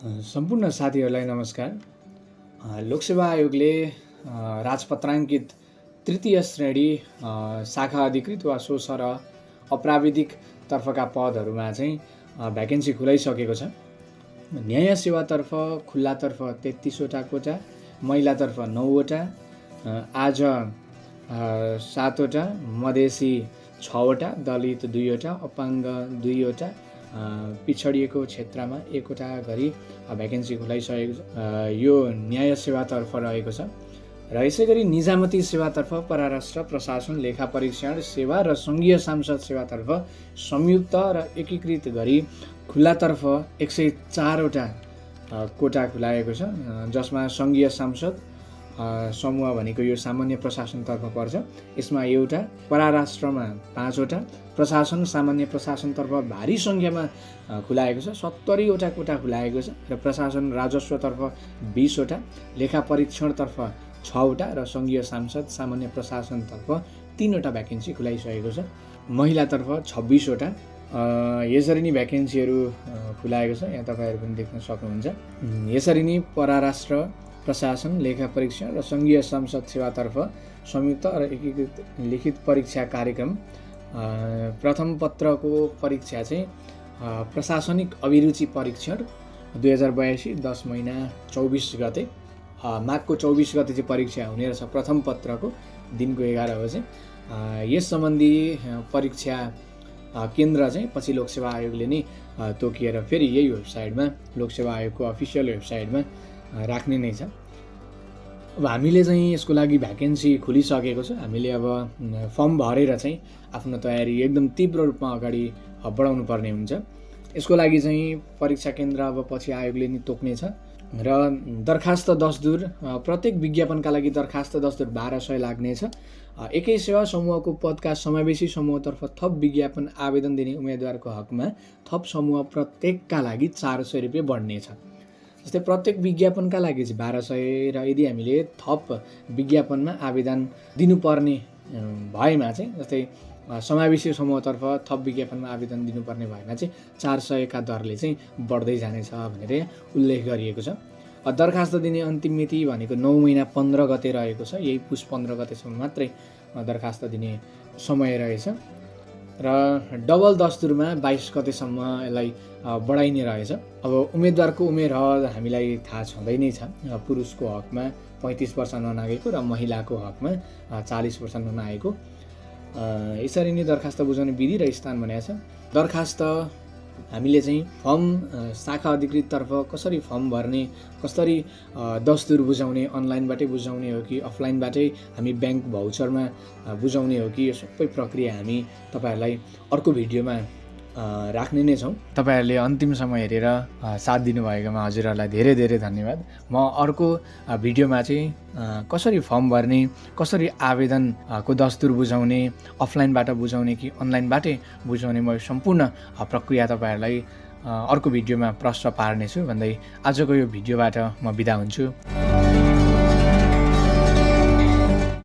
सम्पूर्ण साथीहरूलाई नमस्कार। लोकसेवा आयोगले राजपत्राङ्कित तृतीय श्रेणी शाखा अधिकृत वा सोसर अप्राविधिक तर्फका पदहरूमा चाहिँ भ्याकेन्सी खुलाइसकेको छ। न्याय सेवातर्फ खुल्लातर्फ 33वटा कोटा, महिलातर्फ 9वटा, आज 7वटा, मधेसी 6वटा, दलित 2वटा, अपाङ्ग 2वटा, पिछडिएको क्षेत्रमा 1वटा गरी भ्याकेन्सी खुलाइसकेको छ। यो न्याय सेवातर्फ रहेको छ र यसै गरी निजामती सेवातर्फ परराष्ट्र प्रशासन, लेखा परीक्षण सेवा र सङ्घीय सांसद सेवातर्फ संयुक्त र एकीकृत गरी खुल्लातर्फ 104वटा कोटा खुलाएको छ, जसमा सङ्घीय सांसद समूह भनेको यो सामान्य प्रशासनतर्फ पर्छ। यसमा 1वटा, परराष्ट्रमा 5वटा, प्रशासन सामान्य प्रशासनतर्फ भारी सङ्ख्यामा खुलाएको छ, 70वटा कोटा खुलाएको छ र प्रशासन राजस्वतर्फ 20वटा, लेखा परीक्षणतर्फ 6वटा र सङ्घीय सांसद सामान्य प्रशासनतर्फ 3वटा भ्याकेन्सी खुलाइसकेको छ। महिलातर्फ 26वटा यसरी नै भ्याकेन्सीहरू खुलाएको छ, यहाँ तपाईँहरू पनि देख्न सक्नुहुन्छ। यसरी नै परराष्ट्र प्रशासन, लेखा परीक्षण र सङ्घीय संसद सेवातर्फ संयुक्त र एकीकृत लिखित परीक्षा कार्यक्रम प्रथम पत्रको परीक्षा चाहिँ प्रशासनिक अभिरुचि परीक्षण 2082 10 महिना 24 गते, माघको 24 गते चाहिँ परीक्षा हुने रहेछ। प्रथम पत्रको दिनको 11 बजे यस सम्बन्धी परीक्षा केन्द्र चाहिँ पछि लोकसेवा आयोगले नै तोकिएर फेरि यही वेबसाइटमा, लोकसेवा आयोगको अफिसियल वेबसाइटमा राख्ने नै छ। अब हामीले चाहिँ यसको लागि भ्याकेन्सी खुलिसकेको छ। हामीले अब फर्म भरेर चाहिँ आफ्नो तयारी एकदम तीव्र रूपमा अगाडि बढाउनु पर्ने हुन्छ। यसको लागि चाहिँ परीक्षा केन्द्र अब पछि आयोगले नि तोक्नेछ र दरखास्त दस्तुर, प्रत्येक विज्ञापनका लागि दरखास्त दस्तुर 1200 लाग्नेछ। एकै सेवा समूहको पदका समावेशी समूहतर्फ थप विज्ञापन आवेदन दिने उम्मेदवारको हकमा थप समूह प्रत्येकका लागि 400 रुपियाँ बढ्नेछ। जस्तै प्रत्येक विज्ञापनका लागि चाहिँ 1200 र यदि हामीले थप विज्ञापनमा आवेदन दिनुपर्ने भएमा चाहिँ, जस्तै समावेशी समूहतर्फ थप विज्ञापनमा आवेदन दिनुपर्ने भएमा चाहिँ 400 का दरले चाहिँ बढ्दै जानेछ भनेर उल्लेख गरिएको छ। दरखास्त दिने अन्तिम मिति भनेको 9 महिना 15 गते रहेको छ। यही पुस 15 गतेसम्म मात्रै दरखास्त दिने समय रहेछ र डबल दस्तुरमा 22 गतेसम्म यसलाई बढाइने रहेछ। अब उम्मेदवारको उमेर हामीलाई थाहा छँदै नै छ। पुरुषको हकमा 35 वर्ष ननागेको र महिलाको हकमा 40 वर्ष ननागेको। यसरी नै दरखास्त बुझाउने विधि र स्थान भनेको छ। दरखास्त हामीले चाहिँ फर्म शाखा अधिकृततर्फ कसरी फर्म भर्ने, कसरी दस्तुर बुझाउने, अनलाइनबाटै बुझाउने हो कि अफलाइनबाटै हामी ब्याङ्क भाउचरमा बुझाउने हो कि, यो सबै प्रक्रिया हामी तपाईँहरूलाई अर्को भिडियोमा राख्ने नै छौँ। तपाईँहरूले अन्तिमसम्म हेरेर साथ दिनुभएकोमा हजुरहरूलाई धेरै धेरै धन्यवाद। म अर्को भिडियोमा चाहिँ कसरी फर्म भर्ने, कसरी आवेदनको दस्तुर बुझाउने, अफलाइनबाट बुझाउने कि अनलाइनबाटै बुझाउने, म सम्पूर्ण प्रक्रिया तपाईँहरूलाई अर्को भिडियोमा प्रश्न पार्नेछु भन्दै आजको यो भिडियोबाट म बिदा हुन्छु।